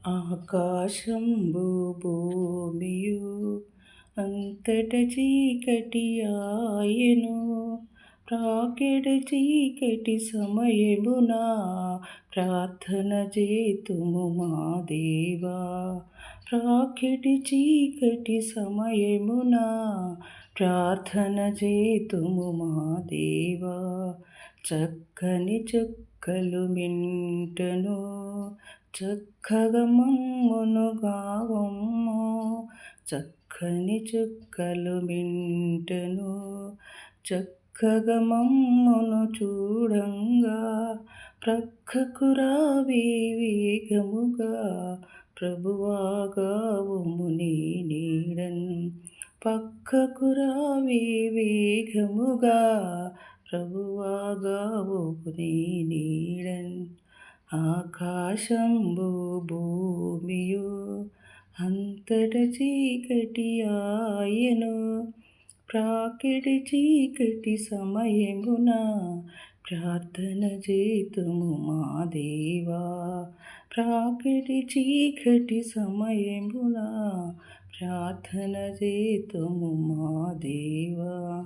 ఆకాశంబు భూమియు అంతట చీకటియాయెను. ప్రాకెడు చీకటి సమయమున ప్రార్థన చేతుము మా దేవా. ప్రాకెడు చీకటి సమయమున ప్రార్థన చేతుము మా దేవా. చక్కని చుక్కలు మింటను చక్కగా మమ్మును గావమ్ము. చక్కని చుక్కలు మింటను చక్కగా మమ్మును చూడంగా. ప్రక్కకు రావే వేగముగా ప్రభువాగావుము నీ నీడన్. పక్కకు రావే వేగముగా ప్రభువాగావుము నీ నీడన్. ఆకాశంబు భూమియు అంతట చీకటియాయెను. ప్రాకెడు చీకటి సమయమున ప్రార్థన చేతుము మా దేవా. ప్రాకెడు చీకటి సమయమున ప్రార్థన చేతుము మా దేవా.